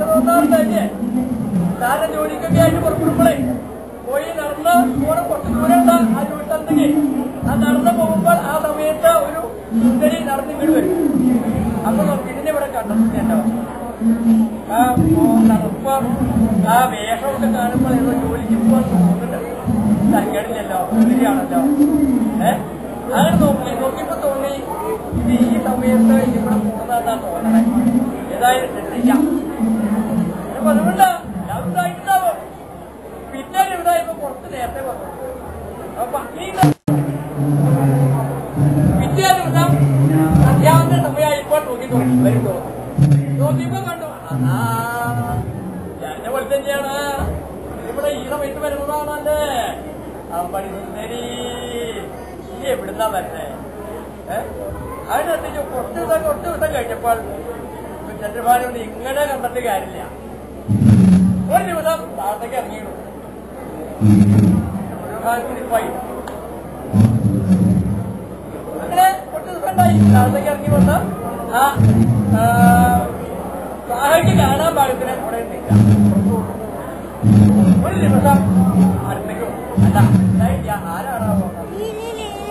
തോന്നാറുണ്ടല്ലേ? താരം ജോലിക്കൊക്കെ ആയിട്ട് പുറപ്പെടുമ്പോഴേ പോയി നടന്ന് കൂടെ കുറച്ച് ദൂരമുണ്ട് ആ ജോലിസ്ഥലത്തേക്ക്. ആ നടന്ന് പോകുമ്പോൾ ആ സമയത്ത് ഒരു സുന്ദരി നടന്നിങ്ങോട്ട് വരും. അപ്പൊ ഇതിനെ ഇവിടെ കണ്ടെത്തുന്നുണ്ടോ? ആ നടപ്പ് ആ വേഷമൊക്കെ കാണുമ്പോൾ ഏതോ ജോലിക്ക് പോകാൻ തോന്നുന്നുണ്ട്. തരക്കേടില്ലല്ലോ, സുന്ദരിയാണല്ലോ. അങ്ങനെ നോക്കിയപ്പോ തോന്നി ഇത് ഈ സമയത്ത് ഇവിടെ പോകുന്നതാ തോന്നണേ. ഏതായാലും ശ്രദ്ധിക്കാം. അപ്പൊ അതുകൊണ്ട് ഇതായിട്ടുണ്ടാവും. പിന്നെ ഇതായപ്പോ കുറച്ച് നേരത്തെ പറഞ്ഞു. അപ്പൊ പിറ്റേ ദിവസം അധ്യാപന സമയമായപ്പോൾ വരുന്നു. നോക്കിയപ്പോ കണ്ടു എന്നെ പോലെ തന്നെയാണ് ഇവിടെ ഈ സമയത്ത് വരുന്നതാണല്ലേ. അമ്പടി സുന്ദരി ഇനി എവിടുന്നാ വരുന്നേ? അതിനകത്തേക്ക് കുറച്ച് ദിവസം കഴിഞ്ഞപ്പോൾ ചന്ദ്രഭാനുവിന് ഇങ്ങനെ കണ്ടിട്ട് കാര്യമില്ല. ഒരു ദിവസം താഴത്തേക്ക് ഇറങ്ങിയിരുന്നു. അങ്ങനെ കുറച്ച് ദിവസം ഉണ്ടായി. താഴത്തേക്ക് ഇറങ്ങി വന്ന് ആ താഴേക്ക് കാണാൻ പാകത്തിന് അവിടെ നിൽക്കാം. ഒരു ദിവസം അടുത്തേക്ക് അല്ല ആരാണോ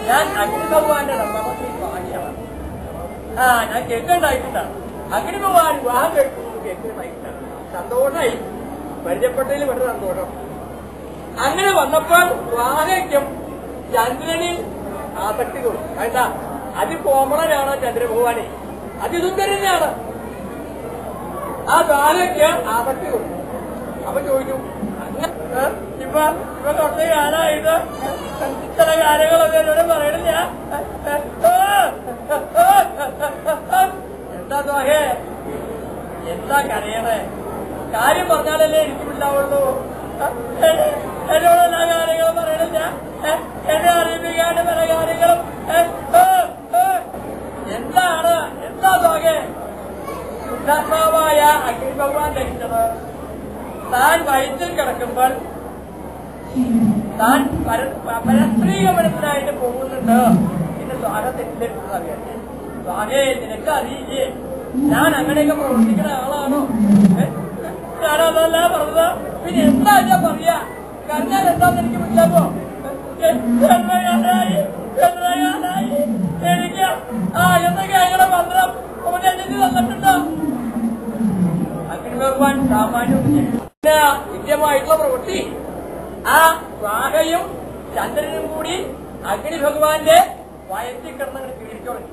ഞാൻ അഗ്നി ഭഗവാന്റെ രണ്ടാമത്തെ ഭാഗ്യമാണ്. ഞാൻ കേൾക്കേണ്ടായിട്ടാണ്. അഗ്നി ഭഗവാൻ വിവാഹം കഴിക്കുന്നത് കേൾക്കുന്നതായിട്ടാണ്. സന്തോഷമായി, പരിചയപ്പെട്ടതിൽ വളരെ സന്തോഷം. അങ്ങനെ വന്നപ്പോൾ വിവാഹയ്ക്കും ചന്ദ്രനിൽ ആസക്തി തോന്നി. എന്താ അതികോമളനാണ് ചന്ദ്രഭഗവാനെ, അതിസുന്ദരനാണ്. ആ ദ്വാരയ്ക്ക് ആസക്തി തോന്നി. അപ്പൊ ചോദിച്ചു ഇപ്പൊ കുറച്ച് കാലമായിട്ട് ചില കാര്യങ്ങളൊക്കെ എന്നോട് പറയണില്ല. എന്താ ദ്വാഹേ, എന്താ കരയണേ? കാര്യം പറഞ്ഞാലല്ലേ എനിക്കുണ്ടാവുള്ളൂ. എന്നോട് എല്ലാ കാര്യങ്ങളും പറയണില്ല. എന്നെ അറിയിപ്പിക്കാണ്ട് പല കാര്യങ്ങളും എന്താണ്? എന്താ ദ്വാഹേ? ശുദ്ധാത്മാവായ അഗ്നി ഭഗവാൻ ധരിച്ചത് താൻ വയറ്റിൽ കിടക്കുമ്പോൾ താൻ പരസ്ത്രീകമനത്തിനായിട്ട് പോകുന്നുണ്ട് എന്ന് ദ്വാര തെറ്റിദ്ധരിച്ചത്. ദ്വാരേ നിനക്ക് അറിയില്ലേ ഞാൻ അങ്ങനെയൊക്കെ പ്രവർത്തിക്കുന്ന ആളാണോ? ഞാനതല്ല പറഞ്ഞത്. പിന്നെ എന്താ ഞാൻ പറയാ? കരഞ്ഞാൽ എന്താന്ന് എനിക്ക് മനസ്സിലാക്കോ? എനിക്ക് എന്തൊക്കെ അങ്ങനെ മന്ത്രം ഉപദേശിച്ച് തന്നിട്ടുണ്ടോ? അഗ്നി ഭഗവാൻ സാമാന്യം നിത്യമായിട്ടുള്ള പ്രവൃത്തി ആ വാഹയും ചന്ദ്രനും കൂടി അഗ്നി ഭഗവാന്റെ വയറ്റിൽ കിടന്നങ്ങനെ പീഡിച്ചോളി.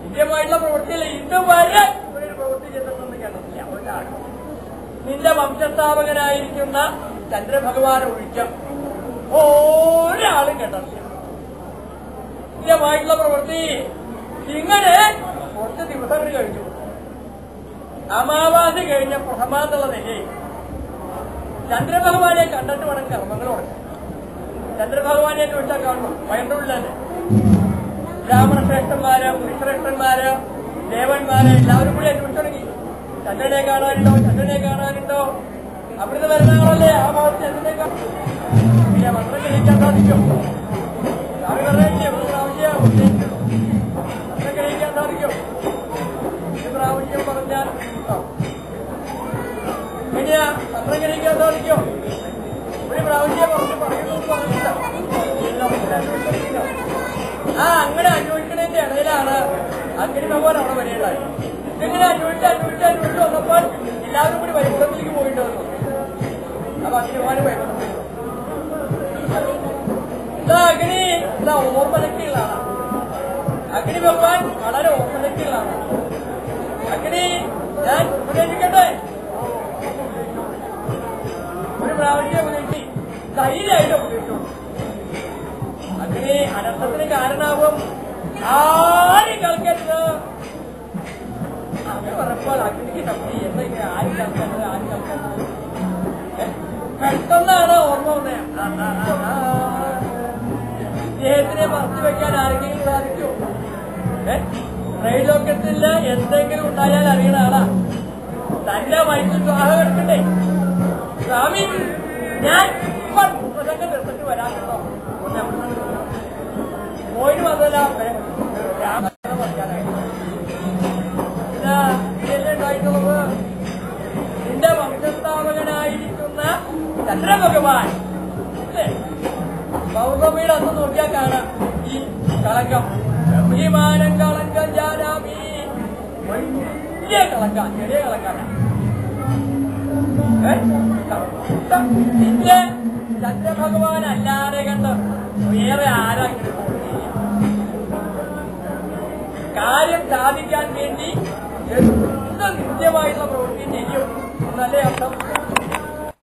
നിത്യമായിട്ടുള്ള പ്രവൃത്തിയിൽ ഇതുവരെ ഇവരൊരു പ്രവൃത്തി ചെയ്തിട്ടൊന്നും കണ്ടിട്ടില്ല ഒരാൾ. നിന്റെ വംശസ്ഥാപകനായിരിക്കുന്ന ചന്ദ്രഭഗവാനെ ഒഴിച്ച ഒരാളും കണ്ടിട്ടില്ല. നിത്യമായിട്ടുള്ള പ്രവൃത്തി ഇങ്ങനെ കുറച്ച് ദിവസങ്ങൾ കഴിഞ്ഞു. അമാവാസി കഴിഞ്ഞ പ്രഥമാന്നുള്ള നിലയിൽ ചന്ദ്രഭഗവാനെ കണ്ടിട്ട് വേണം കർമ്മങ്ങൾ തുടങ്ങി. ചന്ദ്രഭഗവാനെ ചോദിച്ചാൽ കാണുന്നു വയറുള്ളിൽ ബ്രാഹ്മണ ശ്രേഷ്ഠന്മാര്, മുനിശ്രേഷ്ഠന്മാര്, ദേവന്മാര് എല്ലാവരും കൂടി അന്വേഷിച്ചു തുടങ്ങി. ചന്ദ്രനെ കാണാനുണ്ടോ, ചന്ദ്രനെ കാണാനുണ്ടോ? അവിടുന്ന് വരുന്ന ആളല്ലേ ആ ഭാഗത്ത് ചന്ദ്രനെ പിന്നെ മന്ത്രം ഗ്രഹിക്കാൻ സാധിക്കും. സ്വാമി പറഞ്ഞില്ലേ ഒരു പ്രാവശ്യം മന്ത്രം ഗ്രഹിക്കാൻ സാധിക്കും. ഒരു പ്രാവശ്യം പറഞ്ഞാൽ എങ്ങനെയാ മന്ത്രം ഗ്രഹിക്കാൻ സാധിക്കും? ഒരു പ്രാവശ്യം പറയുന്നു പറഞ്ഞില്ല. അങ്ങനെ അന്വേഷിക്കുന്നതിന്റെ ഇടയിലാണ് അഗ്നി ഭഗവാൻ അവിടെ വരേണ്ടായി. ഇങ്ങനെ അന്വേഷിച്ച് വന്നപ്പോൾ എല്ലാവരും കൂടി വൈകുണ്ഠത്തിലേക്ക് പോയിട്ട് വന്നു. അപ്പൊ അഗ്നി ഭഗവാന് വൈകുണ്ഠത്തിൽ അഗ്നി ഓർമ്മലക്കുള്ളതാണ്. അഗ്നി ഭഗവാൻ വളരെ ഓർമ്മലക്കുള്ളതാണ്. അഗ്നി ഞാൻ ഉപദേശിക്കട്ടെ? ഒരു പ്രാവശ്യം ഉപദേശി ധൈര്യമായിട്ട് ഉപദേശിച്ചു. അഗ്നി അനർത്ഥത്തിന് കാരണമാകും. ആരും കേൾക്കരുത്. അങ്ങനെ പറഞ്ഞപ്പോൾ അഗ്നിക്ക് തപ്പി എന്തെങ്കിലും ആരും കേൾക്കരുത്, ആരും കേൾക്കരുത്. പെട്ടെന്നാണ് ഓർമ്മ വന്നേ. ഇദ്ദേഹത്തിനെ മറച്ചു വെക്കാൻ ആരെങ്കിലും സാധിക്കും? ത്രൈലോക്യത്തിൽ എന്തെങ്കിലും ഉണ്ടായാൽ അറിയണ ആളാ. തന്റെ വയറ്റിൽ സ്വാഹം എടുക്കണ്ടേ? സ്വാമി ഞാൻ ഇപ്പോൾ പ്രസംഗം നിർത്തിട്ട് വരാനുണ്ടോ? പോയിട്ട് വന്നല്ല പറയാനായിട്ട് ഉണ്ടായിട്ടുള്ളത്? നിന്റെ വംശസ്ഥാപകനായിരിക്കുന്ന ചന്ദ്രഭഗവാൻ അല്ലേ? പൗർണമിയുടെ അന്ന് നോക്കിയാൽ കാണാം ഈ കളങ്കം. അഭിമാനം കളങ്കം ജാനാമി. വലിയ കളങ്ക, ചെറിയ കളങ്കാണ്. നിന്റെ ചന്ദ്രഭഗവാൻ അല്ലാതെ കണ്ട് വേറെ ആരാ കാര്യം സാധിക്കാൻ വേണ്ടി എന്ത് നിത്യമായിട്ടുള്ള പ്രവൃത്തി ചെയ്യും എന്നല്ലേ അർത്ഥം?